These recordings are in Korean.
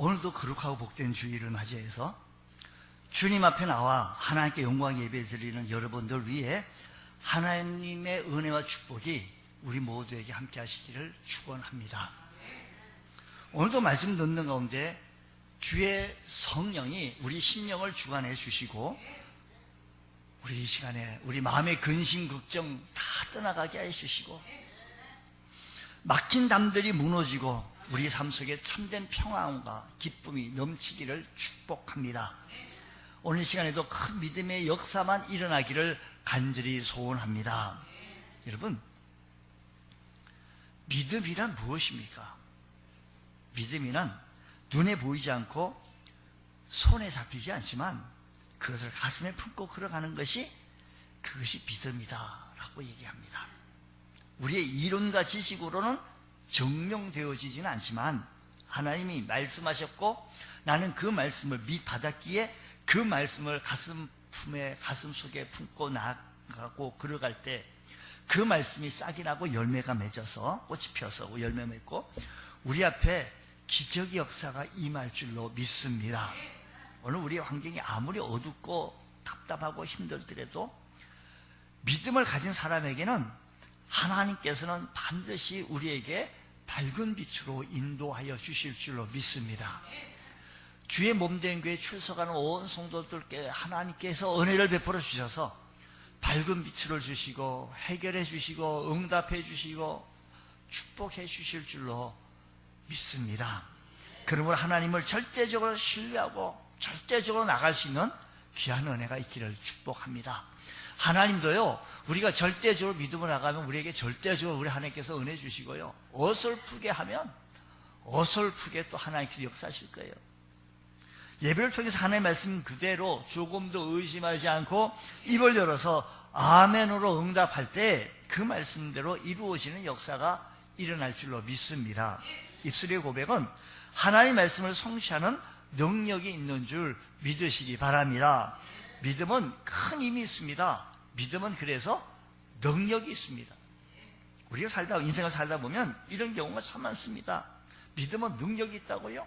오늘도 거룩하고 복된 주일을 맞이해서 주님 앞에 나와 하나님께 영광 예배 드리는 여러분들 위해 하나님의 은혜와 축복이 우리 모두에게 함께 하시기를 축원합니다. 오늘도 말씀 듣는 가운데 주의 성령이 우리 심령을 주관해 주시고 우리 이 시간에 우리 마음의 근심 걱정 다 떠나가게 해 주시고 막힌 담들이 무너지고 우리 삶 속에 참된 평안과 기쁨이 넘치기를 축복합니다. 오늘 시간에도 큰 믿음의 역사만 일어나기를 간절히 소원합니다. 여러분, 믿음이란 무엇입니까? 믿음이란 눈에 보이지 않고 손에 잡히지 않지만 그것을 가슴에 품고 걸어가는 것이 그것이 믿음이다 라고 얘기합니다. 우리의 이론과 지식으로는 증명되어지지는 않지만 하나님이 말씀하셨고 나는 그 말씀을 받았기에 그 말씀을 가슴 속에 품고 나아가고 걸어갈 때 그 말씀이 싹이 나고 열매가 맺어서 꽃이 펴서 열매 맺고 우리 앞에 기적의 역사가 임할 줄로 믿습니다. 오늘 우리의 환경이 아무리 어둡고 답답하고 힘들더라도 믿음을 가진 사람에게는 하나님께서는 반드시 우리에게 밝은 빛으로 인도하여 주실 줄로 믿습니다. 주의 몸된 교회에 출석하는 온 성도들께 하나님께서 은혜를 베풀어 주셔서 밝은 빛을 주시고 해결해 주시고 응답해 주시고 축복해 주실 줄로 믿습니다. 그러므로 하나님을 절대적으로 신뢰하고 절대적으로 나갈 수 있는 귀한 은혜가 있기를 축복합니다. 하나님도요, 우리가 절대적으로 믿음을 나가면 우리에게 절대적으로 우리 하나님께서 은혜 주시고요, 어설프게 하면 어설프게 또 하나님께서 역사하실 거예요. 예배를 통해서 하나님의 말씀 그대로 조금도 의심하지 않고 입을 열어서 아멘으로 응답할 때 그 말씀대로 이루어지는 역사가 일어날 줄로 믿습니다. 입술의 고백은 하나님의 말씀을 성취하는 능력이 있는 줄 믿으시기 바랍니다. 믿음은 큰 힘이 있습니다. 믿음은 그래서 능력이 있습니다. 우리가 인생을 살다 보면 이런 경우가 참 많습니다. 믿음은 능력이 있다고요?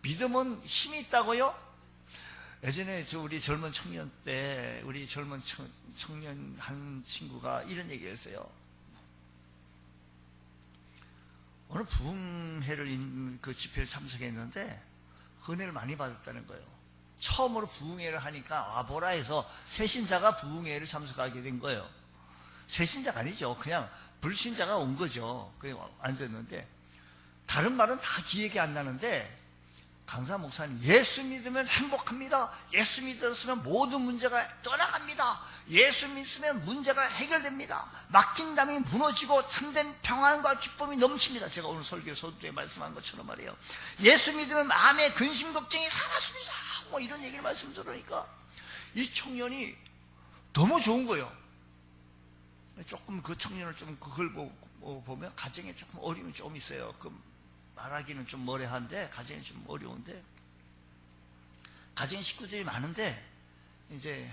믿음은 힘이 있다고요? 예전에 우리 젊은 청년 때 우리 젊은 청년 한 친구가 이런 얘기를 했어요. 어느 부흥회를 그 집회를 참석했는데 은혜를 많이 받았다는 거예요. 처음으로 부흥회를 하니까 와보라 해서 새신자가 부흥회를 참석하게 된 거예요. 새신자가 아니죠. 그냥 불신자가 온 거죠. 그냥 앉았는데 다른 말은 다 기억이 안 나는데 강사 목사님, 예수 믿으면 행복합니다. 예수 믿었으면 모든 문제가 떠나갑니다. 예수 믿으면 문제가 해결됩니다. 막힌 담이 무너지고 참된 평안과 기쁨이 넘칩니다. 제가 오늘 설교 서두에 말씀한 것처럼 말이에요. 예수 믿으면 마음의 근심 걱정이 사라집니다. 뭐 이런 얘기를 말씀 들으니까 이 청년이 너무 좋은 거예요. 조금 그 청년을 좀 그걸 보면 가정에 조금 어려움이 좀 있어요. 말하기는 좀 머레한데 가정이 좀 어려운데 가정 식구들이 많은데 이제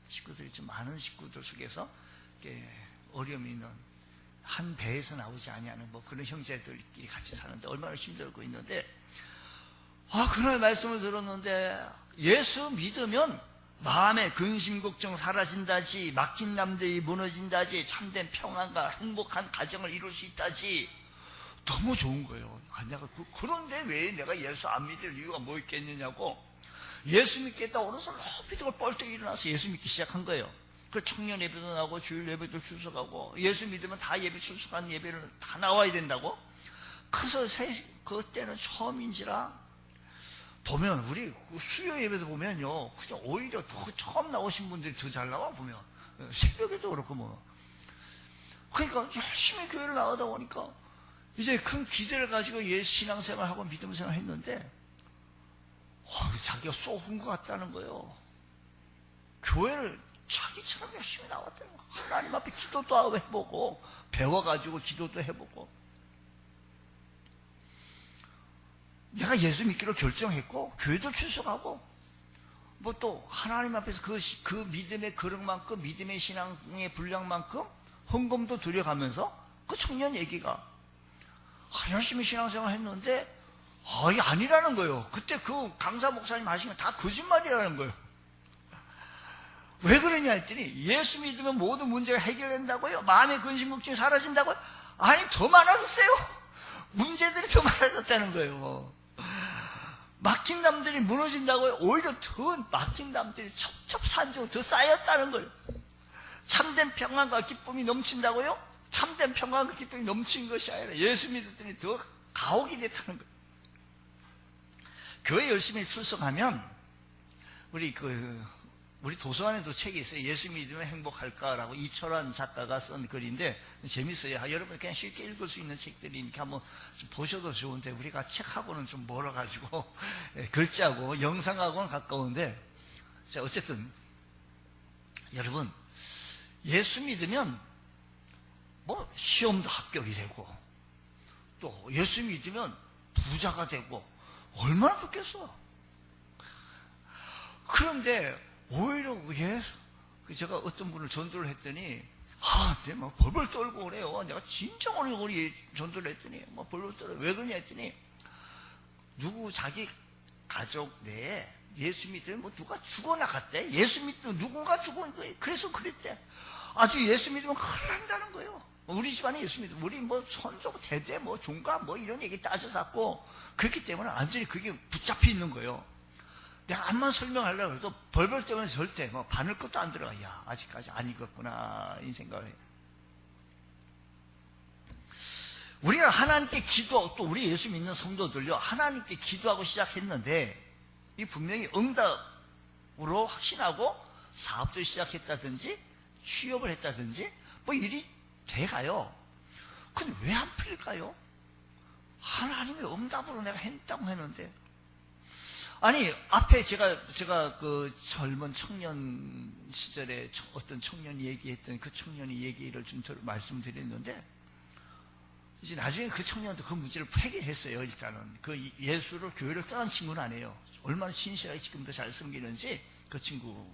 식구들이 좀 많은 식구들 속에서 어려움이 있는 한 배에서 나오지 아니하는 뭐 그런 형제들끼리 같이 사는데 얼마나 힘들고 있는데 그날 말씀을 들었는데 예수 믿으면 마음의 근심 걱정 사라진다지 막힌 담들이 무너진다지 참된 평안과 행복한 가정을 이룰 수 있다지 너무 좋은 거예요. 그런데 왜 내가 예수 안 믿을 이유가 뭐 있겠느냐고 예수 믿겠다고 그래서 높이 들고 뻘떡 일어나서 예수 믿기 시작한 거예요. 그 청년 예배도 나오고 주일 예배도 출석하고 예수 믿으면 다 예배 출석하는 예배를 다 나와야 된다고. 그래서 그때는 처음인지라 보면 우리 수요 예배도 보면요 그냥 오히려 더 처음 나오신 분들이 더 잘 나와 보면 새벽에도 그렇고 뭐 그러니까 열심히 교회를 나가다 보니까 이제 큰 기대를 가지고 예수 신앙생활하고 믿음 생활 했는데 자기가 쏘은 것 같다는 거예요. 교회를 자기처럼 열심히 나왔다는 거예요. 하나님 앞에 기도도 해보고 배워가지고 기도도 해보고 내가 예수 믿기로 결정했고 교회도 출석하고 뭐 또 하나님 앞에서 그 믿음의 그릇만큼 믿음의 신앙의 분량만큼 헌금도 드려가면서 그 청년 얘기가 열심히 신앙생활 했는데 이게 아니라는 거예요. 그때 그 강사 목사님 하시면 다 거짓말이라는 거예요. 왜 그러냐 했더니 예수 믿으면 모든 문제가 해결된다고요? 마음의 근심 걱정이 사라진다고요? 아니, 더 많아졌어요. 문제들이 더 많아졌다는 거예요. 막힌 담들이 무너진다고요? 오히려 더 막힌 담들이 첩첩산중 더 쌓였다는 거예요. 참된 평안과 기쁨이 넘친다고요? 참된 평안과 기쁨이 넘친 것이 아니라 예수 믿었더니 더 가혹이 됐다는 거예요. 교회 열심히 출석하면 우리 도서관에도 책이 있어요. 예수 믿으면 행복할까라고 이철환 작가가 쓴 글인데 재밌어요. 여러분 그냥 쉽게 읽을 수 있는 책들이니까 한번 좀 보셔도 좋은데 우리가 책하고는 좀 멀어가지고 글자하고 영상하고는 가까운데 자 어쨌든 여러분 예수 믿으면 뭐 시험도 합격이 되고 또 예수 믿으면 부자가 되고 얼마나 좋겠어. 그런데 오히려 제가 어떤 분을 전도를 했더니 내가 막 벌벌 떨고 그래요. 내가 진짜 오래 전도를 했더니 막 벌벌 떨어요. 왜 그러냐 했더니 누구 자기 가족 내에 예수 믿으면 뭐 누가 죽어나갔대. 예수 믿으면 누군가 죽은 거예요. 그래서 그랬대. 아주 예수 믿으면 큰일 난다는 거예요. 우리 집안에 예수 믿으면 우리 뭐 선조 대대 뭐 종가 뭐 이런 얘기 따져잡고 그렇기 때문에 완전히 그게 붙잡혀 있는 거예요. 내가 암만 설명하려고 해도 벌벌 때문에 절대 뭐 바늘 끝도 안 들어가. 야, 아직까지 안 익었구나 이 생각을 해요. 우리가 하나님께 기도, 또 우리 예수 믿는 성도들요 하나님께 기도하고 시작했는데 이 분명히 응답으로 확신하고 사업도 시작했다든지 취업을 했다든지 뭐 일이 돼가요. 근데 왜 안 풀릴까요? 하나님의 응답으로 내가 했다고 했는데 아니 앞에 제가 그 젊은 청년 시절에 어떤 청년이 얘기했던 그 청년이 얘기를 좀 말씀드렸는데 이제 나중에 그 청년도 그 문제를 해결했어요. 일단은 그 예수를 교회를 떠난 친구는 아니에요. 얼마나 신실하게 지금도 잘 섬기는지 그 친구.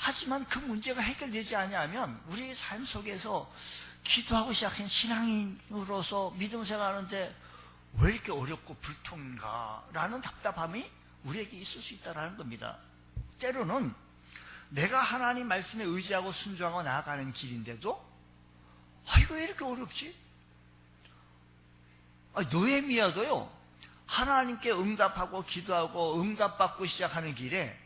하지만 그 문제가 해결되지 않으면 우리의 삶 속에서 기도하고 시작한 신앙인으로서 믿음 생활하는데 왜 이렇게 어렵고 불통인가 라는 답답함이 우리에게 있을 수 있다는 겁니다. 때로는 내가 하나님 말씀에 의지하고 순종하고 나아가는 길인데도 이거 왜 이렇게 어렵지? 느헤미야도요 하나님께 응답하고 기도하고 응답받고 시작하는 길에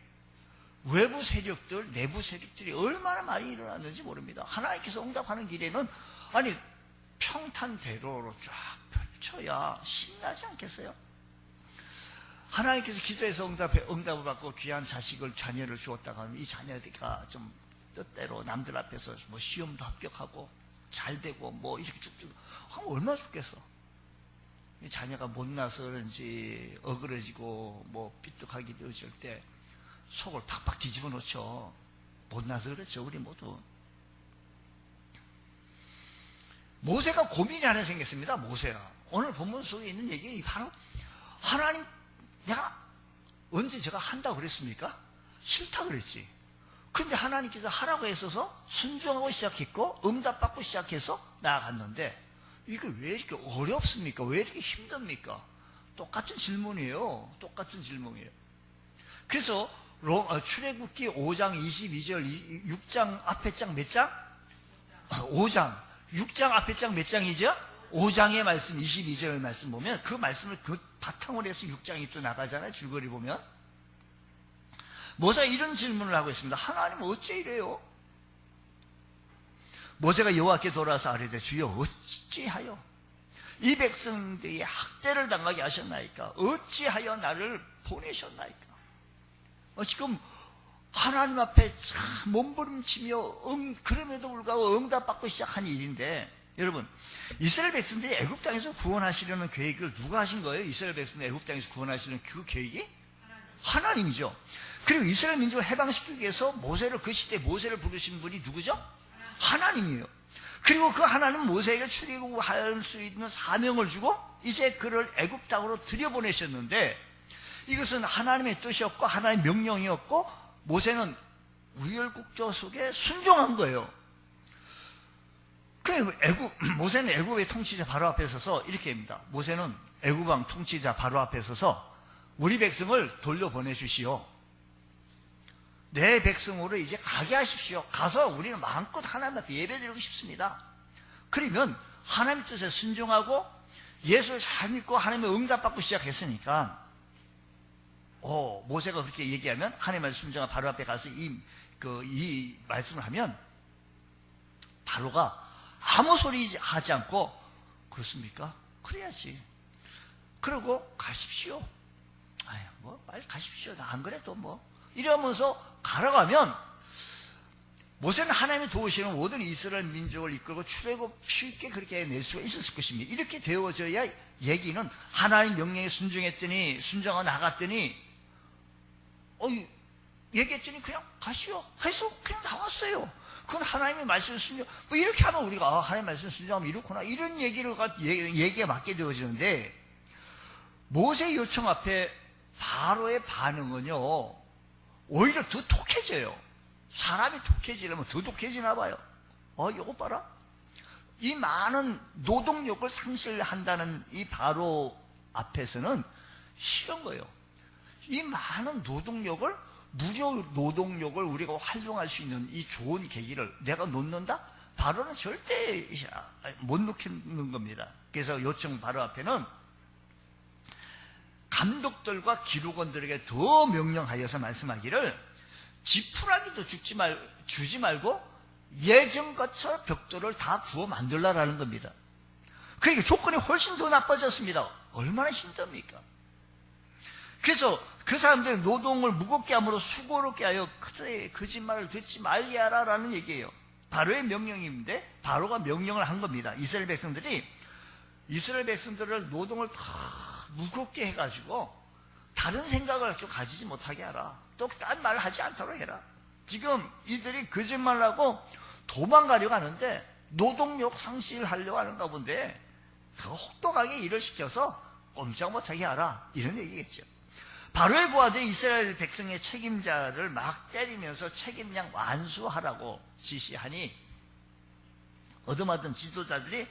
외부 세력들, 내부 세력들이 얼마나 많이 일어났는지 모릅니다. 하나님께서 응답하는 길에는 평탄대로로 쫙 펼쳐야 신나지 않겠어요? 하나님께서 기도해서 응답을 받고 귀한 자녀를 주었다고 하면 이 자녀가 좀 뜻대로 남들 앞에서 뭐 시험도 합격하고 잘 되고 뭐 이렇게 쭉쭉 하면 얼마나 좋겠어. 이 자녀가 못나서 그런지 어그러지고 뭐 삐뚤하게 되어질 때 속을 팍팍 뒤집어 놓죠. 못나서 그렇죠. 우리 모두. 모세가 고민이 하나 생겼습니다. 모세가. 오늘 본문 속에 있는 얘기 바로 하나님 내가 언제 제가 한다고 그랬습니까? 싫다 그랬지. 근데 하나님께서 하라고 했어서 순종하고 시작했고 응답받고 시작해서 나아갔는데 이게 왜 이렇게 어렵습니까? 왜 이렇게 힘듭니까? 똑같은 질문이에요. 똑같은 질문이에요. 그래서 출애굽기 5장 22절 6장 앞에 장 몇 장? 5장 6장 앞에 장 몇 장이죠? 5장의 말씀 22절의 말씀 보면 그 말씀을 그 바탕으로 해서 6장이 또 나가잖아요. 줄거리 보면 모세가 이런 질문을 하고 있습니다. 하나님 어째 이래요? 모세가 여호와께 돌아서 아뢰되 주여 어찌하여 이 백성들이 학대를 당하게 하셨나이까? 어찌하여 나를 보내셨나이까? 지금 하나님 앞에 참 몸부림치며 그럼에도 불구하고 응답받고 시작한 일인데 여러분 이스라엘 백성들이 애굽 땅에서 구원하시려는 계획을 누가 하신 거예요? 이스라엘 백성들 애굽 땅에서 구원하시려는 그 계획이? 하나님이죠. 그리고 이스라엘 민족을 해방시키기 위해서 그 시대에 모세를 부르신 분이 누구죠? 하나님이에요. 그리고 그 하나님은 모세에게 출애굽할 수 있는 사명을 주고 이제 그를 애굽 땅으로 들여보내셨는데 이것은 하나님의 뜻이었고 하나님의 명령이었고 모세는 우열국조 속에 순종한 거예요. 모세는 애굽의 통치자 바로 앞에 서서 이렇게 합니다. 모세는 애굽왕 통치자 바로 앞에 서서 우리 백성을 돌려보내주시오. 내 백성으로 이제 가게 하십시오. 가서 우리는 마음껏 하나님 앞에 예배드리고 싶습니다. 그러면 하나님 뜻에 순종하고 예수를 잘 믿고 하나님의 응답받고 시작했으니까 모세가 그렇게 얘기하면 하나님의 순종하고 바로 앞에 가서 이 말씀을 하면 바로가 아무 소리 하지 않고 그렇습니까? 그래야지. 그러고 가십시오. 빨리 가십시오. 나 안 그래도 이러면서 가라가면 모세는 하나님이 도우시는 모든 이스라엘 민족을 이끌고 출애굽 쉽게 그렇게 낼 수가 있었을 것입니다. 이렇게 되어져야 얘기는 하나님 명령에 순종하고 나갔더니 얘기했더니 그냥 가시오 해서 그냥 나왔어요. 그건 하나님의 말씀을 순종. 이렇게 하면 우리가 하나님의 말씀을 순종하면 이렇구나 이런 얘기에 맞게 되어지는데 모세 요청 앞에 바로의 반응은요 오히려 더 독해져요. 사람이 독해지려면 더 독해지나 봐요. 이거 봐라. 이 많은 노동력을 상실한다는 이 바로 앞에서는 싫은 거예요. 이 많은 노동력을 무료 노동력을 우리가 활용할 수 있는 이 좋은 계기를 내가 놓는다? 바로는 절대 못 놓는 겁니다. 그래서 요청 바로 앞에는 감독들과 기록원들에게 더 명령하여서 말씀하기를 지푸라기도 주지 말고 예전같이 벽돌을 다 부어 만들라라는 겁니다. 그러니까 조건이 훨씬 더 나빠졌습니다. 얼마나 힘듭니까? 그래서 그 사람들의 노동을 무겁게 함으로 수고롭게 하여 그들의 거짓말을 듣지 말게 하라라는 얘기예요. 바로의 명령인데 바로가 명령을 한 겁니다. 이스라엘 백성들을 노동을 다 무겁게 해가지고 다른 생각을 가지지 못하게 하라. 또 딴 말 하지 않도록 해라. 지금 이들이 거짓말하고 도망가려고 하는데 노동력 상실하려고 하는가 본데 더 혹독하게 일을 시켜서 꼼짝 못하게 하라. 이런 얘기겠죠. 바로의 부하들이 이스라엘 백성의 책임자를 막 때리면서 책임량 완수하라고 지시하니 얻어맞은 지도자들이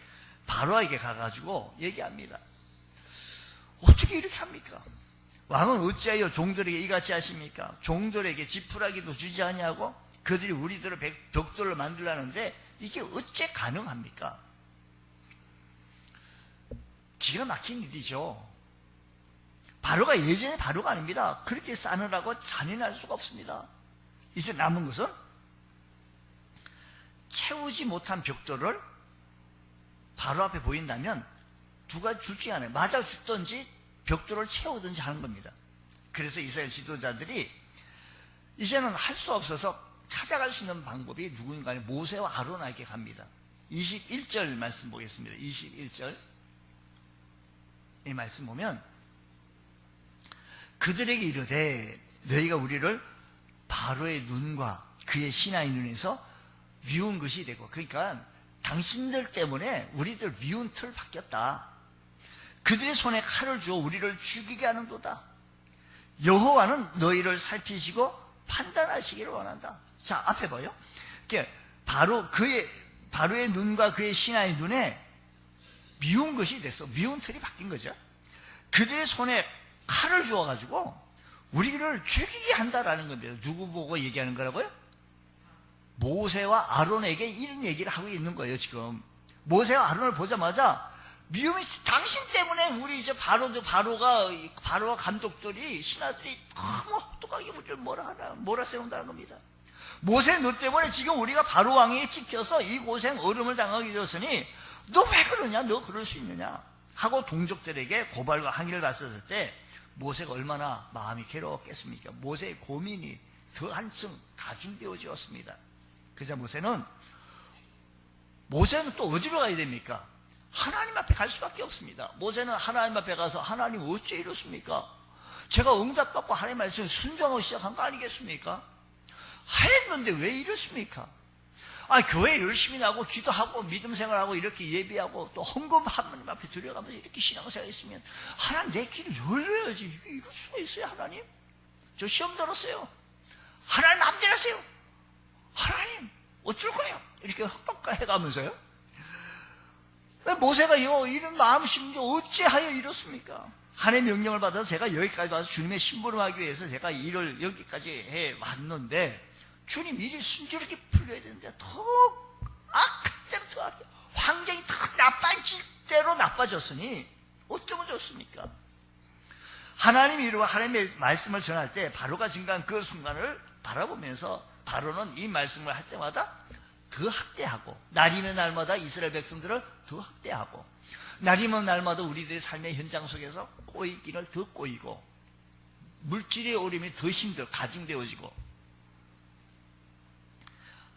바로에게 가가지고 얘기합니다. 어떻게 이렇게 합니까? 왕은 어찌하여 종들에게 이같이 하십니까? 종들에게 지푸라기도 주지 아니하고 그들이 우리들을 벽돌을 만들라는데 이게 어째 가능합니까? 기가 막힌 일이죠. 바로가 예전의 바로가 아닙니다. 그렇게 싸느라고 잔인할 수가 없습니다. 이제 남은 것은 채우지 못한 벽돌을 바로 앞에 보인다면 두 가지 둘 중에 하나예요. 맞아 죽든지 벽돌을 채우든지 하는 겁니다. 그래서 이스라엘 지도자들이 이제는 할 수 없어서 찾아갈 수 있는 방법이 누군가 모세와 아론에게 갑니다. 21절 말씀 보겠습니다. 21절 이 말씀 보면 그들에게 이르되 너희가 우리를 바로의 눈과 그의 신하의 눈에서 미운 것이 되고 그러니까 당신들 때문에 우리들 미운 틀 바뀌었다. 그들의 손에 칼을 주어 우리를 죽이게 하는도다. 여호와는 너희를 살피시고 판단하시기를 원한다. 자, 앞에 봐요. 바로의 눈과 그의 신하의 눈에 미운 것이 됐어. 미운 틀이 바뀐 거죠. 그들의 손에 칼을 주어가지고 우리를 죽이게 한다라는 겁니다. 누구 보고 얘기하는 거라고요? 모세와 아론에게 이런 얘기를 하고 있는 거예요, 지금. 모세와 아론을 보자마자 미움이 당신 때문에 우리 이제 바로와 감독들이 신하들이 너무 똑똑하게 우리를 몰아세운다는 겁니다. 모세 너 때문에 지금 우리가 바로 왕에게 찍혀서 이 고생 어려움을 당하게 되었으니 너 왜 그러냐? 너 그럴 수 있느냐? 하고 동족들에게 고발과 항의를 갔었을 때 모세가 얼마나 마음이 괴로웠겠습니까? 모세의 고민이 더 한층 가중되어지었습니다. 그래서 모세는 또 어디로 가야 됩니까? 하나님 앞에 갈 수밖에 없습니다. 모세는 하나님 앞에 가서 하나님 어째 이렇습니까? 제가 응답받고 하나님 말씀을 순종하고 시작한 거 아니겠습니까? 했는데 왜 이렇습니까? 교회 열심히 나고 기도하고 믿음 생활하고 이렇게 예배하고 또 헌금 하나님 앞에 들여가면서 이렇게 신앙생활 했으면 하나님 내 길을 열려야지. 이럴 수가 있어요, 하나님? 저 시험 들었어요. 하나님 마음대로 하세요. 하나님 어쩔 거예요? 이렇게 헛박가 해가면서요. 모세가 이런 마음 심정 어찌하여 이렇습니까? 하나님의 명령을 받아서 제가 여기까지 와서 주님의 심부름하기 위해서 제가 일을 여기까지 해 왔는데 주님 일이 순조롭게 풀려야 되는데 더 악한 대로 더 악해. 환경이 더 나빠질 대로 나빠졌으니 어쩌면 좋습니까? 하나님이 이루고 하나님의 말씀을 전할 때 바로가 증가한 그 순간을 바라보면서 바로는 이 말씀을 할 때마다 더 학대하고 날이면 날마다 이스라엘 백성들을 더 학대하고 날이면 날마다 우리들의 삶의 현장 속에서 꼬이기를 더 꼬이고 물질의 어려움이 더 힘들어 가중되어지고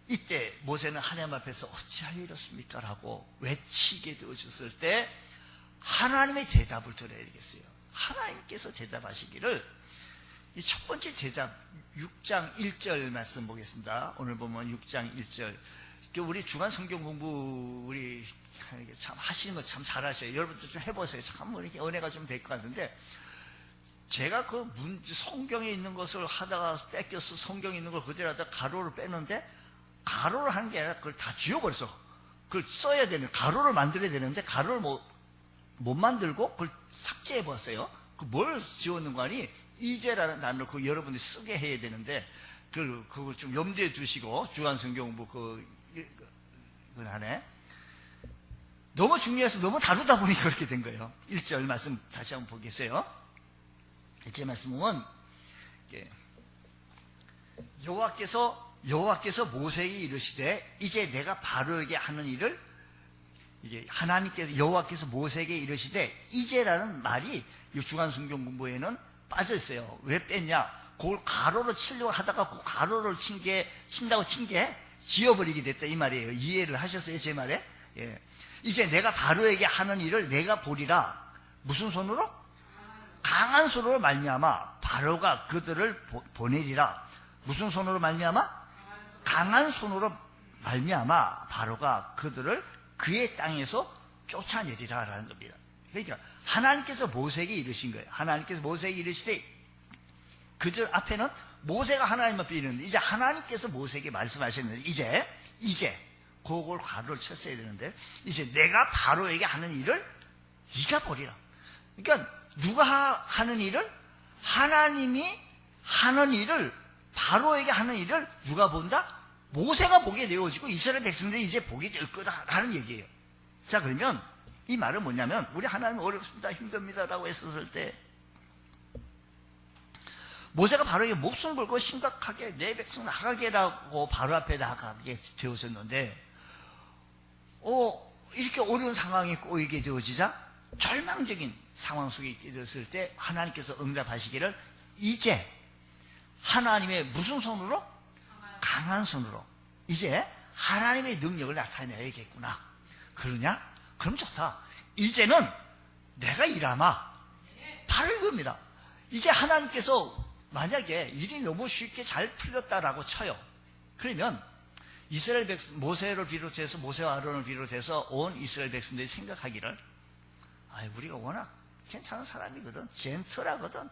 이때 모세는 하나님 앞에서 어찌하여 이렇습니까? 라고 외치게 되어졌을 때 하나님의 대답을 들어야 되겠어요. 하나님께서 대답하시기를 이 첫 번째 대답 6장 1절 말씀 보겠습니다. 오늘 보면 6장 1절 우리 주간 성경 공부 우리 참 하시는 거 참 잘하셔요. 여러분들 좀 해보세요. 참 이렇게 은혜가 좀 될 것 같은데 제가 그 성경에 있는 것을 하다가 뺏겨서 성경에 있는 걸 그대로 하다가 가로를 빼는데 가로를 하는 게 아니라 그걸 다 지워버렸어. 그걸 써야 되는 가로를 만들어야 되는데 가로를 못 만들고 그걸 삭제해버렸어요. 그 뭘 지웠는 거 아니? 이제라는 단어를 그 여러분이 쓰게 해야 되는데 그걸 좀 염두에 두시고 주간 성경 공부 그걸 하네. 너무 중요해서 너무 다루다 보니 그렇게 된 거예요. 1절 말씀 다시 한번 보겠어요. 1절 말씀 보면 여호와께서 모세에게 이르시되 이제 내가 바로에게 하는 일을 이제 하나님께서 여호와께서 모세에게 이르시되 이제라는 말이 이 주간 성경 공부에는 빠져 있어요. 왜 뺐냐? 그걸 가로로 치려고 하다가 그 가로를 친다고 친 게 지워버리게 됐다 이 말이에요. 이해를 하셨어요? 제 말에? 예. 이제 내가 바로에게 하는 일을 내가 보리라. 무슨 손으로? 강한 손으로 말미암아 바로가 그들을 보내리라. 무슨 손으로 말미암아? 강한 손으로 말미암아 바로가 그들을 그의 땅에서 쫓아내리라라는 겁니다. 그러니까 하나님께서 모세에게 이르신 거예요. 하나님께서 모세에게 이르시되 그저 앞에는 모세가 하나님 앞에 이르는데 이제 하나님께서 모세에게 말씀하셨는데 이제 그걸 가로를 쳤어야 되는데 이제 내가 바로에게 하는 일을 네가 보리라. 그러니까 누가 하는 일을? 하나님이 하는 일을 바로에게 하는 일을 누가 본다? 모세가 보게 되어지고 이스라엘 백성들이 이제 보게 될 거다라는 얘기예요. 자 그러면 이 말은 뭐냐면 우리 하나님 어렵습니다 힘듭니다라고 했었을 때 모세가 바로에게 목숨 걸고 심각하게 내 백성 나가게라고 바로 앞에 나가게 되었었는데 이렇게 어려운 상황에 꼬이게 되어지자 절망적인 상황 속에 있게 되었을 때 하나님께서 응답하시기를 이제 하나님의 무슨 손으로? 강한 손으로 이제 하나님의 능력을 나타내야겠구나. 그러냐? 그럼 좋다. 이제는 내가 일하마. 바로 이겁니다. 이제 하나님께서 만약에 일이 너무 쉽게 잘 풀렸다라고 쳐요. 그러면 이스라엘 백성, 모세를 비롯해서 모세와 아론을 비롯해서 온 이스라엘 백성들이 생각하기를 우리가 워낙 괜찮은 사람이거든. 젠틀하거든.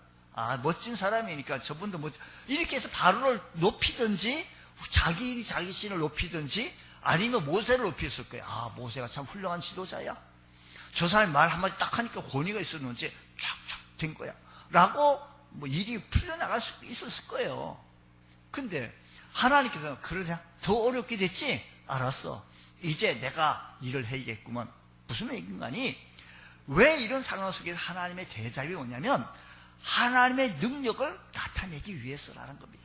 멋진 사람이니까 저분도 이렇게 해서 바로를 높이든지 자기 신을 높이든지 아니면 모세를 높였을 거야. 모세가 참 훌륭한 지도자야. 저 사람이 말 한마디 딱 하니까 권위가 있었는지 촥촥 된 거야. 라고 일이 풀려나갈 수 있었을 거예요. 근데 하나님께서 그러냐? 더 어렵게 됐지? 알았어. 이제 내가 일을 해야겠구만. 무슨 얘기인가니? 왜 이런 상황 속에서 하나님의 대답이 오냐면 하나님의 능력을 나타내기 위해서라는 겁니다.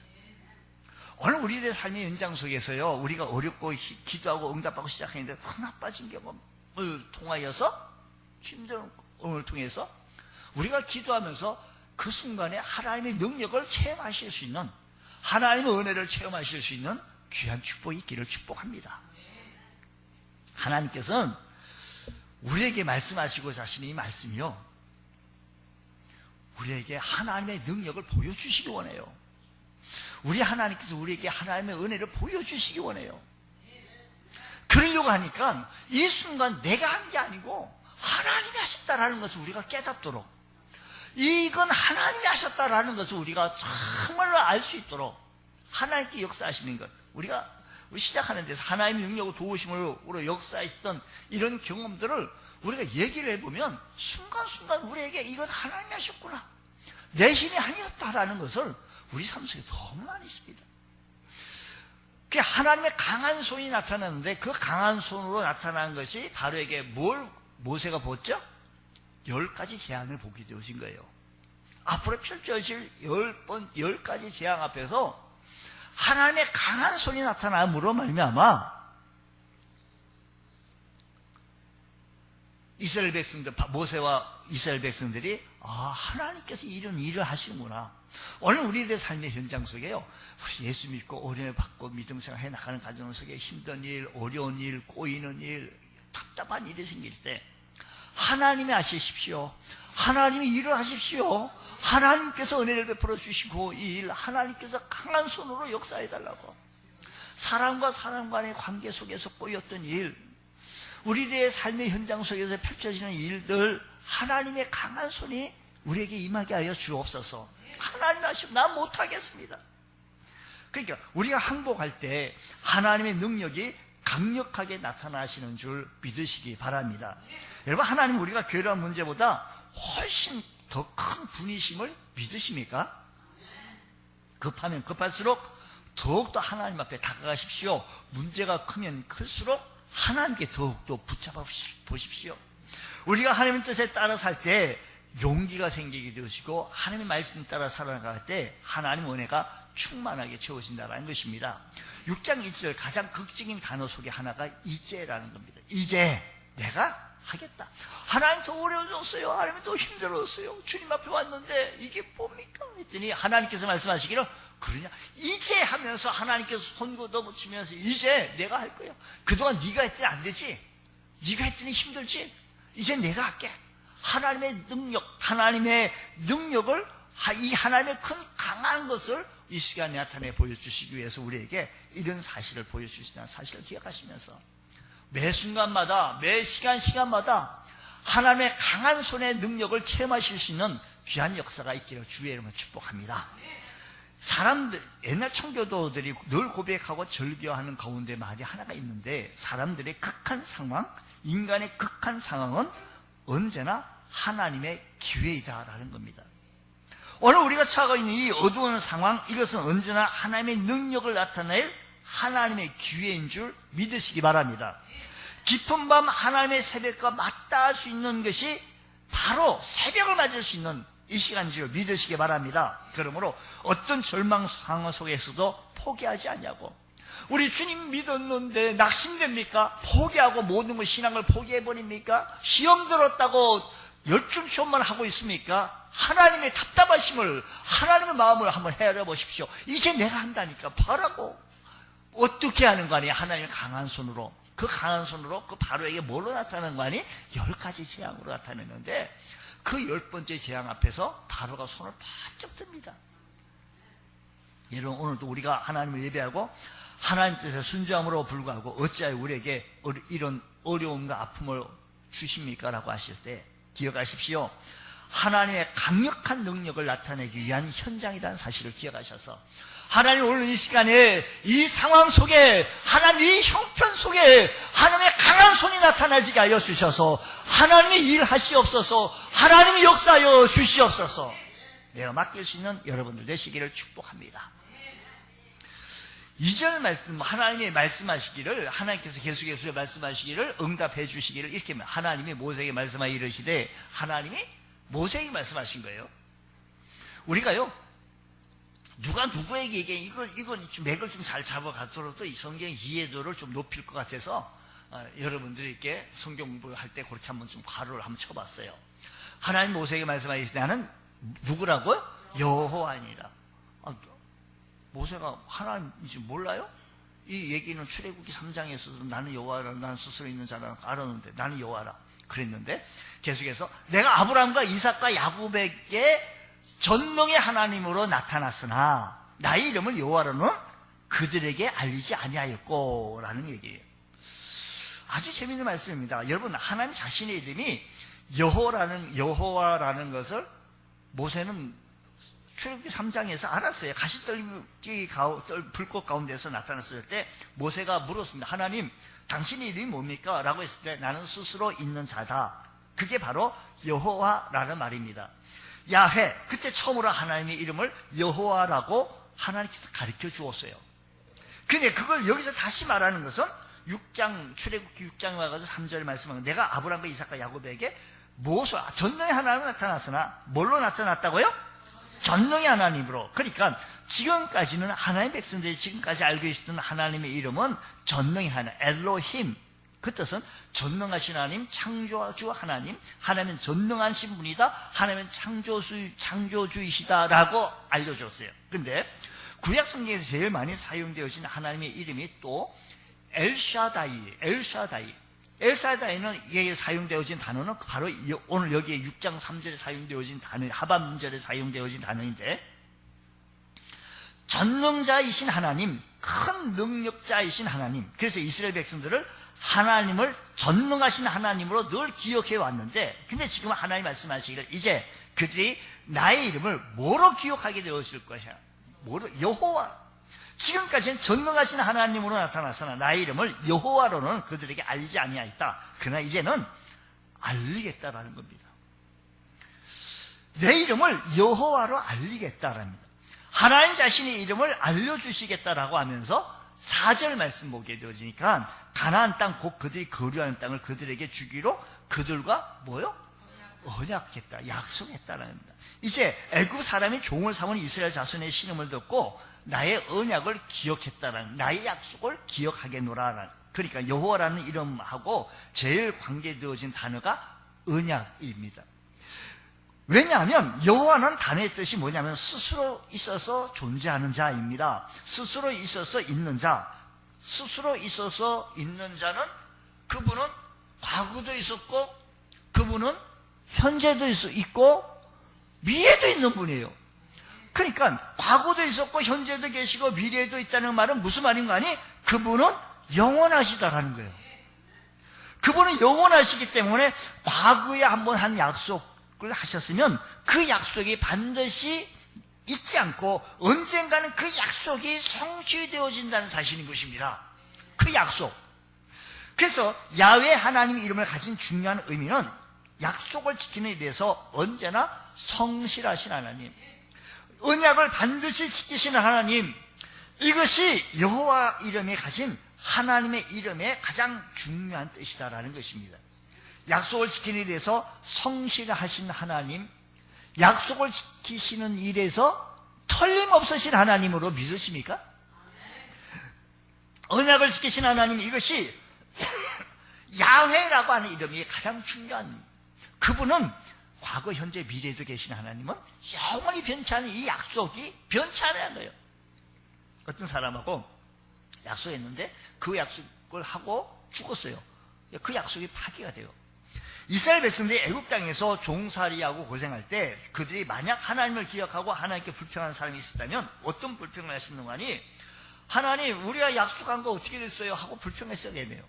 오늘 우리들의 삶의 연장 속에서요, 우리가 어렵고 기도하고 응답하고 시작했는데 더 나빠진 경험을 통하여서 힘든 경험을 통해서 우리가 기도하면서 그 순간에 하나님의 능력을 체험하실 수 있는 하나님의 은혜를 체험하실 수 있는 귀한 축복이 있기를 축복합니다. 하나님께서는 우리에게 말씀하시고자 하시는 이 말씀이요, 우리에게 하나님의 능력을 보여주시기 원해요. 우리 하나님께서 우리에게 하나님의 은혜를 보여주시기 원해요. 그러려고 하니까 이 순간 내가 한 게 아니고 하나님이 하셨다라는 것을 우리가 깨닫도록, 이건 하나님이 하셨다라는 것을 우리가 정말로 알 수 있도록 하나님께 역사하시는 것, 우리 시작하는 데서 하나님의 능력으로 도우심으로 역사하셨던 이런 경험들을 우리가 얘기를 해보면 순간순간 우리에게 이건 하나님이 하셨구나, 내 힘이 아니었다라는 것을 우리 삶 속에 너무 많이 있습니다. 그 하나님의 강한 손이 나타났는데 그 강한 손으로 나타난 것이 바로에게 뭘 모세가 보았죠? 10가지 재앙을 보게 되신 거예요. 앞으로 펼쳐질 10가지 재앙 앞에서 하나님의 강한 손이 나타남으로 말미암아 이스라엘 백성들, 모세와 이스라엘 백성들이 하나님께서 이런 일을 하시는구나. 오늘 우리들의 삶의 현장 속에요, 우리 예수 믿고 은혜 받고 믿음 생활 해 나가는 가정 속에 힘든 일, 어려운 일, 꼬이는 일, 답답한 일이 생길 때 하나님이 하시십시오. 하나님이 일을 하십시오. 하나님께서 은혜를 베풀어 주시고 이 일 하나님께서 강한 손으로 역사해달라고. 사람과 사람 간의 관계 속에서 꼬였던 일, 우리들의 삶의 현장 속에서 펼쳐지는 일들, 하나님의 강한 손이 우리에게 임하게 하여 주옵소서. 하나님 하시면 난 못하겠습니다. 그러니까 우리가 항복할 때 하나님의 능력이 강력하게 나타나시는 줄 믿으시기 바랍니다. 여러분, 하나님 우리가 괴로운 문제보다 훨씬 더 큰 분이심을 믿으십니까? 급하면 급할수록 더욱더 하나님 앞에 다가가십시오. 문제가 크면 클수록 하나님께 더욱더 붙잡아 보십시오. 우리가 하나님의 뜻에 따라 살 때 용기가 생기게 되시고 하나님의 말씀 따라 살아갈 때 하나님의 은혜가 충만하게 채워진다는 것입니다. 6장 1절 가장 극적인 단어 속에 하나가 이제라는 겁니다. 이제 내가 하겠다. 하나님 더 어려워졌어요. 하나님 더 힘들었어요. 주님 앞에 왔는데 이게 뭡니까? 했더니 하나님께서 말씀하시기를 그러냐? 이제 하면서 하나님께서 손 걷어붙이면서 이제 내가 할 거예요. 그동안 네가 했더니 안 되지? 네가 했더니 힘들지? 이제 내가 할게. 하나님의 능력을, 이 하나님의 큰 강한 것을 이 시간에 나타내 보여주시기 위해서 우리에게 이런 사실을 보여주시다는 사실을 기억하시면서 매 순간마다, 매 시간마다 하나님의 강한 손의 능력을 체험하실 수 있는 귀한 역사가 있기를 주의 이름으로 축복합니다. 사람들, 옛날 청교도들이 늘 고백하고 절규하는 가운데 말이 하나가 있는데, 사람들의 극한 상황, 인간의 극한 상황은 언제나 하나님의 기회이다라는 겁니다. 오늘 우리가 처하고 있는 이 어두운 상황, 이것은 언제나 하나님의 능력을 나타낼 하나님의 기회인 줄 믿으시기 바랍니다. 깊은 밤 하나님의 새벽과 맞닿을 수 있는 것이 바로 새벽을 맞을 수 있는 이 시간인 줄 믿으시기 바랍니다. 그러므로 어떤 절망 상황 속에서도 포기하지 않냐고. 우리 주님 믿었는데 낙심됩니까? 포기하고 모든 것 신앙을 포기해버립니까? 시험 들었다고 열중시험만 하고 있습니까? 하나님의 답답하심을, 하나님의 마음을 한번 헤아려 보십시오. 이제 내가 한다니까 바라고. 어떻게 하는 거 아니에요? 하나님의 강한 손으로. 그 강한 손으로 그 바로에게 뭐로 나타나는 거 아니? 10가지 재앙으로 나타내는데 그 10번째 재앙 앞에서 바로가 손을 바짝 듭니다. 여러분, 오늘도 우리가 하나님을 예배하고 하나님 뜻에 순종함으로 불구하고 어찌하여 우리에게 이런 어려움과 아픔을 주십니까? 라고 하실 때 기억하십시오. 하나님의 강력한 능력을 나타내기 위한 현장이라는 사실을 기억하셔서 하나님 오늘 이 시간에 이 상황 속에, 하나님 이 형편 속에 하나님의 강한 손이 나타나지게 하여 주셔서 하나님이 일하시옵소서, 하나님이 역사하여 주시옵소서. 내가 맡길 수 있는 여러분들 되시기를 축복합니다. 2절 말씀, 하나님이 말씀하시기를, 하나님께서 계속해서 말씀하시기를 응답해 주시기를 이렇게 하나님이 모세에게 말씀하여 이르시되, 하나님이 모세에게 말씀하신 거예요. 우리가요, 누가 누구에게 이건 좀 맥을 좀 잘 잡아가도록 또 이 성경의 이해도를 좀 높일 것 같아서 여러분들에게 성경 공부할 때 그렇게 한번 좀 가로를 한번 쳐봤어요. 하나님 모세에게 말씀하시되 나는 누구라고요? 여호와니라. 모세가 하나님인지 몰라요? 이 얘기는 출애굽기 3장에서도 나는 여호와라, 나는 스스로 있는 자라 알았는데 나는 여호와라 그랬는데, 계속해서 내가 아브라함과 이삭과 야곱에게 전능의 하나님으로 나타났으나 나의 이름을 여호와로는 그들에게 알리지 아니하였고 라는 얘기예요. 아주 재미있는 말씀입니다. 여러분, 하나님 자신의 이름이 여호와라는 것을 모세는 출애굽기 3장에서 알았어요. 가시떨기 불꽃 가운데서 나타났을 때 모세가 물었습니다. 하나님, 당신의 이름이 뭡니까? 라고 했을 때 나는 스스로 있는 자다. 그게 바로 여호와라는 말입니다. 야훼, 그때 처음으로 하나님의 이름을 여호와라고 하나님께서 가르쳐 주었어요. 근데 그걸 여기서 다시 말하는 것은 6장, 출애굽기 6장에 와서 3절에 말씀하는 내가 아브라함과 이삭과 야곱에게 무엇을, 전능의 하나님으로 나타났으나 뭘로 나타났다고요? 전능의 하나님으로. 그러니까 지금까지는 하나님의 백성들이 지금까지 알고 있었던 하나님의 이름은 전능의 하나님, 엘로힘. 그 뜻은 전능하신 하나님, 창조주 하나님, 하나님은 전능하신 분이다, 하나님은 창조주이시다라고 알려줬어요. 근데 구약 성경에서 제일 많이 사용되어진 하나님의 이름이 또 엘샤다이. 엘샤다이는 이게 사용되어진 단어는 바로 오늘 여기에 6장 3절에 사용되어진 단어, 하반절에 사용되어진 단어인데, 전능자이신 하나님, 큰 능력자이신 하나님. 그래서 이스라엘 백성들을 하나님을 전능하신 하나님으로 늘 기억해 왔는데, 근데 지금 하나님 말씀하시기를 이제 그들이 나의 이름을 뭐로 기억하게 되었을 것이야? 뭐로? 여호와. 지금까지는 전능하신 하나님으로 나타났으나 나의 이름을 여호와로는 그들에게 알리지 아니하였다. 그러나 이제는 알리겠다라는 겁니다. 내 이름을 여호와로 알리겠다랍니다. 하나님 자신의 이름을 알려주시겠다라고 하면서 4절 말씀 보게 되어지니까 가나안 땅 곧 그들이 거류하는 땅을 그들에게 주기로 그들과 뭐요? 언약했다, 약속했다라는 겁니다. 이제 애굽 사람이 종을 삼은 이스라엘 자손의 신음을 듣고 나의 언약을 기억했다라는, 나의 약속을 기억하겠노라라는. 그러니까 여호와라는 이름하고 제일 관계되어진 단어가 언약입니다. 왜냐하면 여호와는 단어의 뜻이 뭐냐면 스스로 있어서 존재하는 자입니다. 스스로 있어서 있는 자. 스스로 있어서 있는 자는 그분은 과거도 있었고 그분은 현재도 있고 미래도 있는 분이에요. 그러니까 과거도 있었고 현재도 계시고 미래도 있다는 말은 무슨 말인가 하니 그분은 영원하시다라는 거예요. 그분은 영원하시기 때문에 과거에 한번 한 약속을 하셨으면 그 약속이 반드시 잊지 않고 언젠가는 그 약속이 성취되어진다는 사실인 것입니다. 그 약속. 그래서 야훼 하나님의 이름을 가진 중요한 의미는 약속을 지키는 일에 대해서 언제나 성실하신 하나님, 언약을 반드시 지키시는 하나님, 이것이 여호와 이름이 가진 하나님의 이름의 가장 중요한 뜻이다라는 것입니다. 약속을 지키는 일에서 성실하신 하나님, 약속을 지키시는 일에서 틀림없으신 하나님으로 믿으십니까? 언약을 지키신 하나님, 이것이 야훼라고 하는 이름이 가장 중요한, 그분은 과거, 현재, 미래에도 계신 하나님은 영원히 변치 않은 이 약속이 변치 않아야 해요. 어떤 사람하고 약속했는데 그 약속을 하고 죽었어요. 그 약속이 파기가 돼요. 이스라엘 백성들이 애굽 땅에서 종살이하고 고생할 때 그들이 만약 하나님을 기억하고 하나님께 불평하는 사람이 있었다면 어떤 불평을 하시는가 하니, 하나님 우리가 약속한 거 어떻게 됐어요? 하고 불평했어야 되네요.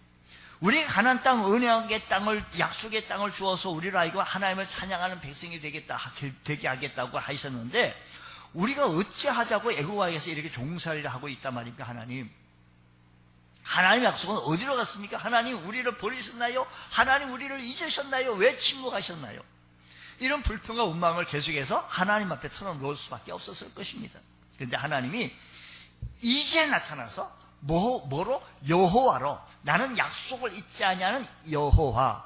우리가 가나안 땅, 언약의 땅을, 약속의 땅을 주어서 우리로 하여금 하나님을 찬양하는 백성이 되게 하겠다고 하셨는데 우리가 어찌하자고 애굽왕에서 이렇게 종살이를 하고 있단 말입니까? 하나님, 하나님 약속은 어디로 갔습니까? 하나님 우리를 버리셨나요? 하나님 우리를 잊으셨나요? 왜 침묵하셨나요? 이런 불평과 원망을 계속해서 하나님 앞에 털어놓을 수밖에 없었을 것입니다. 그런데 하나님이 이제 나타나서 뭐로? 여호와로. 나는 약속을 잊지 아니하는 여호와,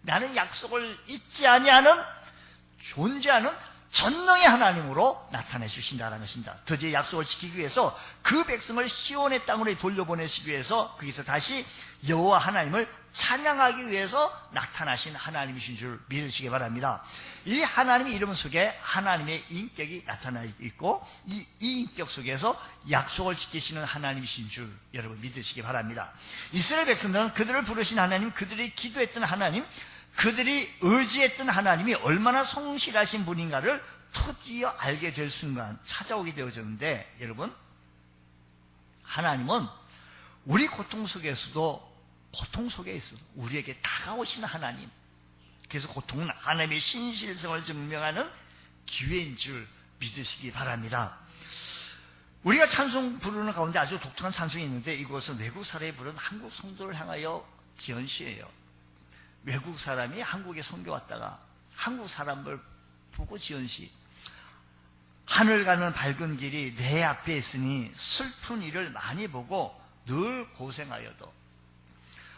나는 약속을 잊지 아니하는 존재하는 전능의 하나님으로 나타내 주신다는 것입니다. 드디어 약속을 지키기 위해서 그 백성을 시온의 땅으로 돌려보내시기 위해서 거기서 다시 여호와 하나님을 찬양하기 위해서 나타나신 하나님이신 줄 믿으시기 바랍니다. 이 하나님의 이름 속에 하나님의 인격이 나타나 있고 이 인격 속에서 약속을 지키시는 하나님이신 줄 여러분 믿으시기 바랍니다. 이스라엘 백성들은 그들을 부르신 하나님, 그들이 기도했던 하나님, 그들이 의지했던 하나님이 얼마나 성실하신 분인가를 드디어 알게 될 순간 찾아오게 되어졌는데, 여러분, 하나님은 우리 고통 속에서도 고통 속에 있어 우리에게 다가오시는 하나님. 그래서 고통은 하나님의 신실성을 증명하는 기회인 줄 믿으시기 바랍니다. 우리가 찬송 부르는 가운데 아주 독특한 찬송이 있는데 이것은 외국 사람이 부른 한국 성도를 향하여 지은 시예요. 외국 사람이 한국에 선교 왔다가 한국 사람을 보고 지은 시. 하늘 가는 밝은 길이 내 앞에 있으니 슬픈 일을 많이 보고 늘 고생하여도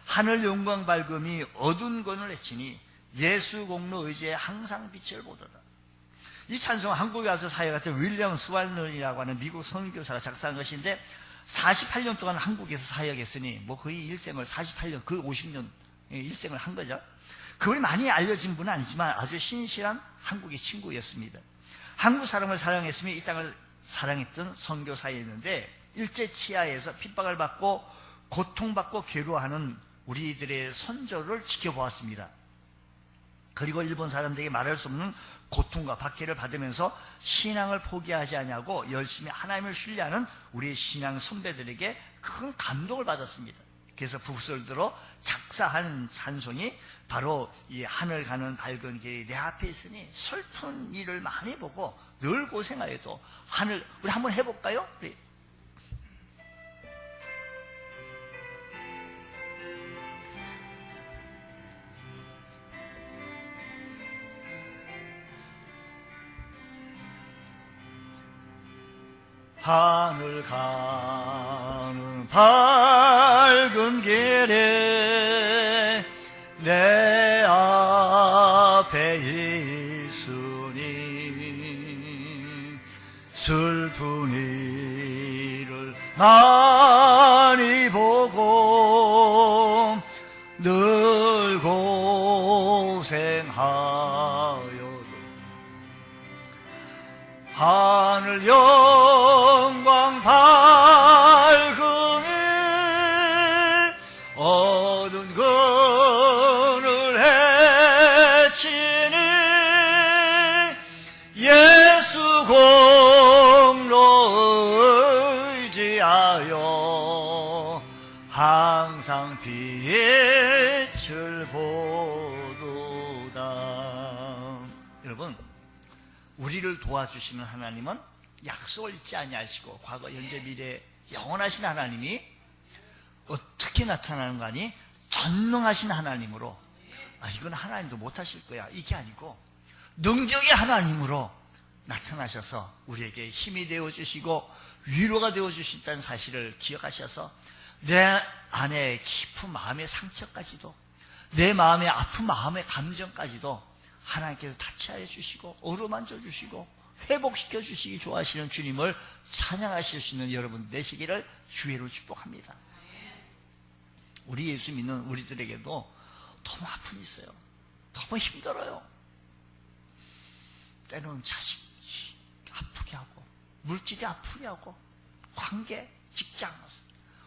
하늘 영광 밝음이 어두운 건을 해치니 예수 공로 의지에 항상 빛을 보도다. 이 찬송은 한국에 와서 사역했던 윌리엄 스왈런이라고 하는 미국 선교사가 작사한 것인데 48년 동안 한국에서 사역했으니 뭐 거의 일생을 48년, 그 50년 일생을 한 거죠. 그분이 많이 알려진 분은 아니지만 아주 신실한 한국의 친구였습니다. 한국 사람을 사랑했으며 이 땅을 사랑했던 선교사였는데 일제 치하에서 핍박을 받고 고통받고 괴로워하는 우리들의 선조를 지켜보았습니다. 그리고 일본 사람들에게 말할 수 없는 고통과 박해를 받으면서 신앙을 포기하지 않냐고 열심히 하나님을 신뢰하는 우리 신앙 선배들에게 큰 감동을 받았습니다. 그래서 북설들어 작사한 찬송이 바로 이 하늘 가는 밝은 길이 내 앞에 있으니 슬픈 일을 많이 보고 늘 고생하여도 하늘, 우리 한번 해볼까요? 우리. 하늘 가는 밝은 길에 내 앞에 있으니 슬픈 일을 많이 보고 늘 고생하여도 하늘 영광 밝음이 어두운 그늘 해치니 예수 공로 의지하여 항상 빛을 보도다. 여러분, 우리를 도와주시는 하나님은 약속을 잊지 아니하시고 과거, 현재, 미래 영원하신 하나님이 어떻게 나타나는 거 아니? 전능하신 하나님으로, 이건 하나님도 못하실 거야, 이게 아니고 능력의 하나님으로 나타나셔서 우리에게 힘이 되어주시고 위로가 되어주신다는 사실을 기억하셔서 내 안에 깊은 마음의 상처까지도, 내 마음의 아픈 마음의 감정까지도 하나님께서 타치하여 주시고 어루만져 주시고 회복시켜 주시기 좋아하시는 주님을 찬양하실 수 있는 여러분 되시기를 주의로 축복합니다. 우리 예수 믿는 우리들에게도 너무 아픔이 있어요. 너무 힘들어요. 때로는 자식이 아프게 하고 물질이 아프게 하고 관계, 직장,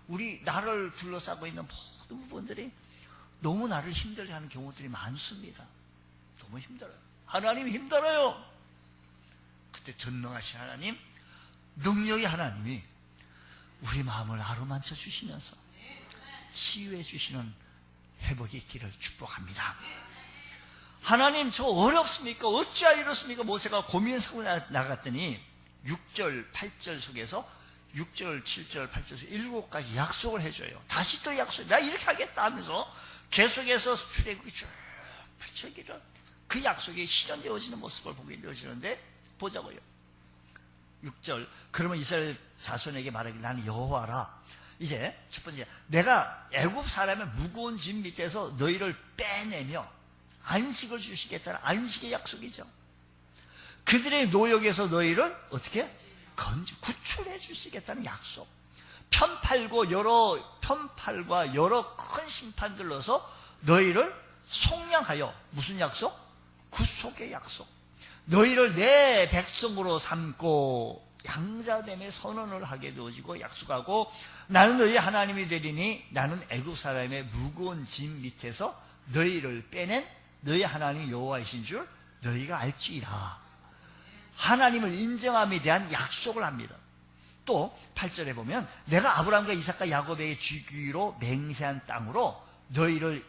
우리 나를 둘러싸고 있는 모든 부분들이 너무 나를 힘들게 하는 경우들이 많습니다. 너무 힘들어요. 하나님 힘들어요. 그때 전능하신 하나님, 능력의 하나님이 우리 마음을 아로만쳐 주시면서 치유해 주시는 회복이 있기를 축복합니다. 하나님, 저 어렵습니까? 어찌하여 이렇습니까? 모세가 고민하고 나갔더니 6절, 8절 속에서 6절, 7절, 8절 7가지 약속을 해줘요. 다시 또 약속, 나 이렇게 하겠다 하면서 계속해서 출애굽이 쭉 펼쳐기를 그 약속이 실현되어지는 모습을 보게 되어지는데 보자고요. 6절, 그러면 이스라엘 자손에게 말하길 나는 여호와라. 이제 첫 번째, 내가 애굽 사람의 무거운 짐 밑에서 너희를 빼내며 안식을 주시겠다는 안식의 약속이죠. 그들의 노역에서 너희를 어떻게? 구출해 주시겠다는 약속. 편팔과 여러 큰 심판들 넣어서 너희를 속량하여, 무슨 약속? 구속의 약속. 너희를 내 백성으로 삼고 양자됨의 선언을 하게 되어지고 약속하고, 나는 너희 하나님이 되리니 나는 애굽 사람의 무거운 짐 밑에서 너희를 빼낸 너희 하나님 여호와이신 줄 너희가 알지이다. 하나님을 인정함에 대한 약속을 합니다. 또 8절에 보면 내가 아브라함과 이삭과 야곱에게 주기로 맹세한 땅으로 너희를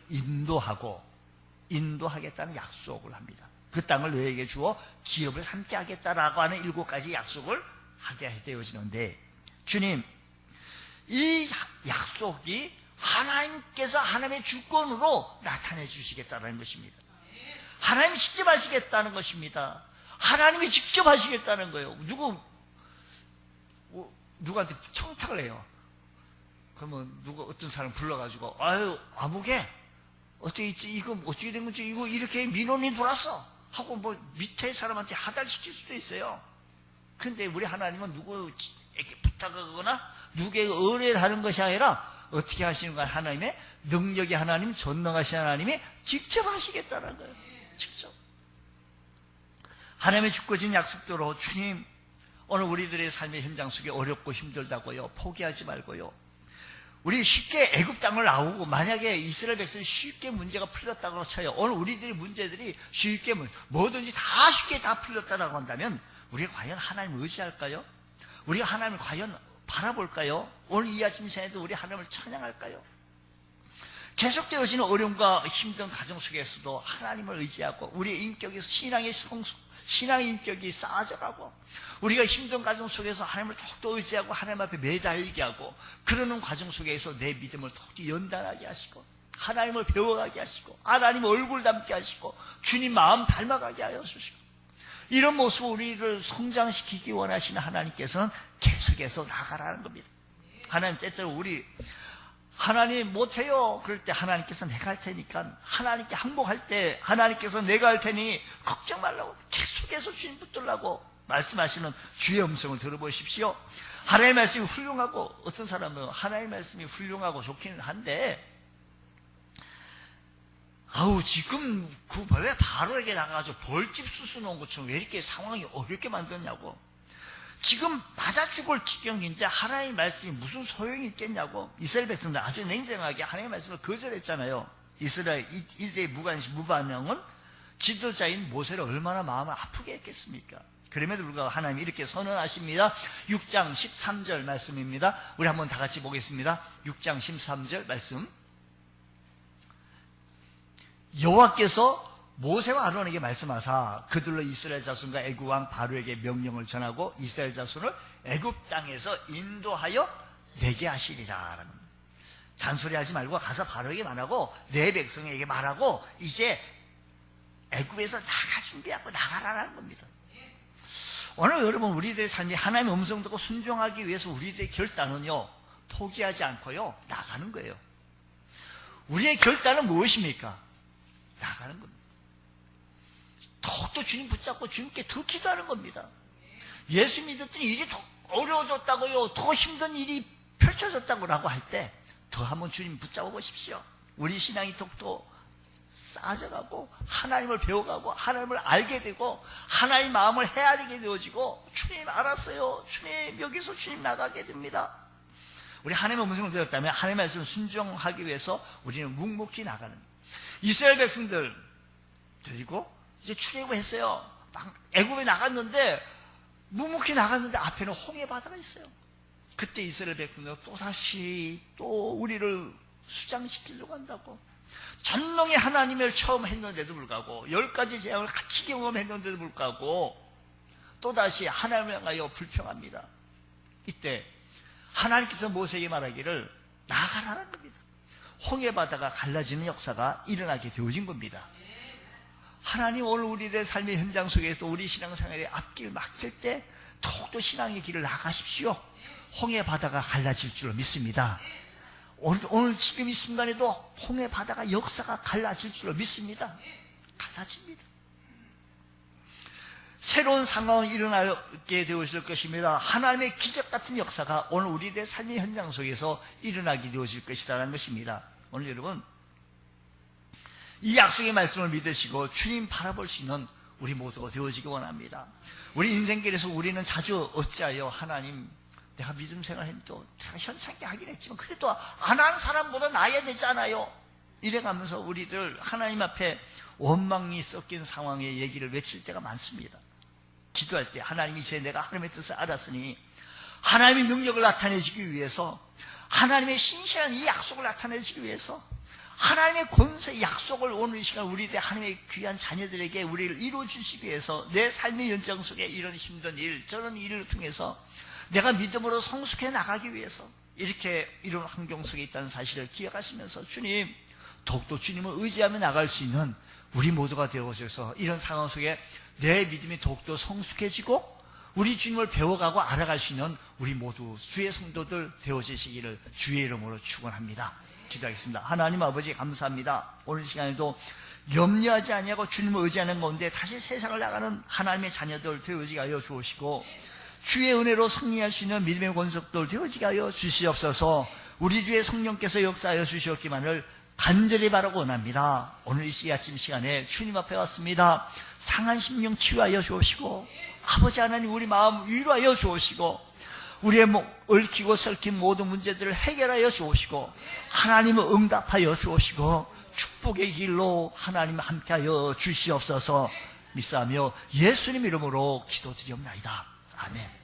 인도하겠다는 약속을 합니다. 그 땅을 너희에게 주어 기업을 삼게 하겠다라고 하는 7가지 약속을 하게 되어지는데, 주님, 이 약속이 하나님께서 하나님의 주권으로 나타내 주시겠다는 것입니다. 하나님이 직접 하시겠다는 것입니다. 하나님이 직접 하시겠다는 거예요. 누구한테 청탁을 해요. 그러면 어떤 사람 불러가지고, 아유, 아무개, 어떻게 있지? 이거 어떻게 된 건지, 이거 이렇게 민원이 들어왔어. 하고 밑에 사람한테 하달시킬 수도 있어요. 근데 우리 하나님은 누구에게 부탁하거나 누구에게 의뢰를 하는 것이 아니라 어떻게 하시는 거야? 하나님의 능력의 하나님, 전능하신 하나님이 직접 하시겠다는 거예요. 직접. 하나님의 주권진 약속대로 주님, 오늘 우리들의 삶의 현장 속에 어렵고 힘들다고요. 포기하지 말고요. 우리 쉽게 애굽 땅을 나오고 만약에 이스라엘 백성이 쉽게 문제가 풀렸다고 쳐요. 오늘 우리들의 문제들이 쉽게 뭐든지 다 쉽게 다 풀렸다고 한다면 우리가 과연 하나님을 의지할까요? 우리가 하나님을 과연 바라볼까요? 오늘 이 아침 시간에도 우리 하나님을 찬양할까요? 계속되어지는 어려움과 힘든 가정 속에서도 하나님을 의지하고 우리의 인격에서 신앙의 인격이 쌓아져가고 우리가 힘든 과정 속에서 하나님을 더욱더 의지하고 하나님 앞에 매달리게 하고 그러는 과정 속에서 내 믿음을 더욱더 연단하게 하시고 하나님을 배워가게 하시고 하나님 얼굴 닮게 하시고 주님 마음 닮아가게 하여 주시고 이런 모습을 우리를 성장시키기 원하시는 하나님께서는 계속해서 나가라는 겁니다. 하나님 때때로 우리 하나님 못해요. 그럴 때 하나님께서 내가 할 테니까 하나님께 항복할 때 하나님께서 내가 할 테니 걱정 말라고 계속해서 주님 붙들라고 말씀하시는 주의 음성을 들어보십시오. 하나님의 말씀이 훌륭하고 어떤 사람은 하나님의 말씀이 훌륭하고 좋기는 한데 지금 왜 바로에게 나가가지고 벌집 수수 놓은 것처럼 왜 이렇게 상황이 어렵게 만드냐고. 지금 맞아 죽을 지경인데 하나님의 말씀이 무슨 소용이 있겠냐고. 이스라엘 백성들 아주 냉정하게 하나님의 말씀을 거절했잖아요. 이스라엘 무반영은 지도자인 모세를 얼마나 마음을 아프게 했겠습니까? 그럼에도 불구하고 하나님이 이렇게 선언하십니다. 6장 13절 말씀입니다. 우리 한번 다 같이 보겠습니다. 6장 13절 말씀. 여호와께서 모세와 아론에게 말씀하사 그들로 이스라엘 자손과 애굽 왕 바로에게 명령을 전하고 이스라엘 자손을 애굽 땅에서 인도하여 내게 하시리라. 잔소리하지 말고 가서 바로에게 말하고 내 백성에게 말하고 이제 애굽에서 나갈 준비하고 나가라는 겁니다. 오늘 여러분 우리들의 삶이 하나님의 음성 듣고 순종하기 위해서 우리들의 결단은요 포기하지 않고요 나가는 거예요. 우리의 결단은 무엇입니까? 나가는 겁니다. 더욱더 주님 붙잡고 주님께 더 기도하는 겁니다. 예수 믿었더니 일이 더 어려워졌다고요. 더 힘든 일이 펼쳐졌다고 할 때 더 한번 주님 붙잡아 보십시오. 우리 신앙이 더욱더 쌓아져가고 하나님을 배워가고 하나님을 알게 되고 하나님 마음을 헤아리게 되어지고 주님 알았어요. 주님 여기서 주님 나가게 됩니다. 우리 하나님의 음성을 들었다면 하나님의 말씀을 순종하기 위해서 우리는 묵묵히 나가는 거예요. 이스라엘 백성들 그리고 이제 출애굽했어요. 애굽에 나갔는데 묵묵히 나갔는데 앞에는 홍해 바다가 있어요. 그때 이스라엘 백성들은 또다시 또 우리를 수장시키려고 한다고. 전능의 하나님을 처음 했는데도 불구하고 10가지 재앙을 같이 경험했는데도 불구하고 또다시 하나님을 향하여 불평합니다. 이때 하나님께서 모세에게 말하기를 나가라는 겁니다. 홍해 바다가 갈라지는 역사가 일어나게 되어진 겁니다. 하나님 오늘 우리의 삶의 현장 속에 또 우리 신앙생활의 앞길 막힐 때 더욱더 신앙의 길을 나가십시오. 홍해 바다가 갈라질 줄 믿습니다. 오늘 지금 이 순간에도 홍해 바다가 역사가 갈라질 줄 믿습니다. 갈라집니다. 새로운 상황이 일어나게 되어질 것입니다. 하나님의 기적 같은 역사가 오늘 우리의 삶의 현장 속에서 일어나게 되어질 것이라는 것입니다. 오늘 여러분 이 약속의 말씀을 믿으시고 주님 바라볼 수 있는 우리 모두가 되어지기 원합니다. 우리 인생길에서 우리는 자주 어찌하여 하나님 내가 믿음 생활했도 내가 현찮게 하긴 했지만 그래도 안 한 사람보다 나아야 되잖아요. 이래가면서 우리들 하나님 앞에 원망이 섞인 상황의 얘기를 외칠 때가 많습니다. 기도할 때 하나님이 이제 내가 하나님의 뜻을 알았으니 하나님의 능력을 나타내시기 위해서 하나님의 신실한 이 약속을 나타내시기 위해서 하나님의 권세 약속을 오늘 이 시간 우리들 하나님의 귀한 자녀들에게 우리를 이루어 주시기 위해서 내 삶의 연장 속에 이런 힘든 일 저런 일을 통해서 내가 믿음으로 성숙해 나가기 위해서 이렇게 이런 환경 속에 있다는 사실을 기억하시면서 주님, 더욱더 주님을 의지하며 나갈 수 있는 우리 모두가 되어주셔서 이런 상황 속에 내 믿음이 더욱더 성숙해지고 우리 주님을 배워가고 알아갈 수 있는 우리 모두 주의 성도들 되어주시기를 주의 이름으로 축원합니다. 기도하겠습니다. 하나님 아버지 감사합니다. 오늘 시간에도 염려하지 아니하고 주님을 의지하는 가운데 다시 세상을 나가는 하나님의 자녀들 되어지게 하여 주시고 주의 은혜로 승리할 수 있는 믿음의 권속들 되어지게 하여 주시옵소서. 우리 주의 성령께서 역사하여 주시었기만을 간절히 바라고 원합니다. 오늘 이 아침 시간에 주님 앞에 왔습니다. 상한 심령 치유하여 주옵시고 아버지 하나님 우리 마음 위로하여 주옵시고 우리의 얽히고 설킨 모든 문제들을 해결하여 주옵시고 하나님을 응답하여 주옵시고 축복의 길로 하나님 함께하여 주시옵소서. 믿사하며 예수님 이름으로 기도드리옵나이다. 아멘.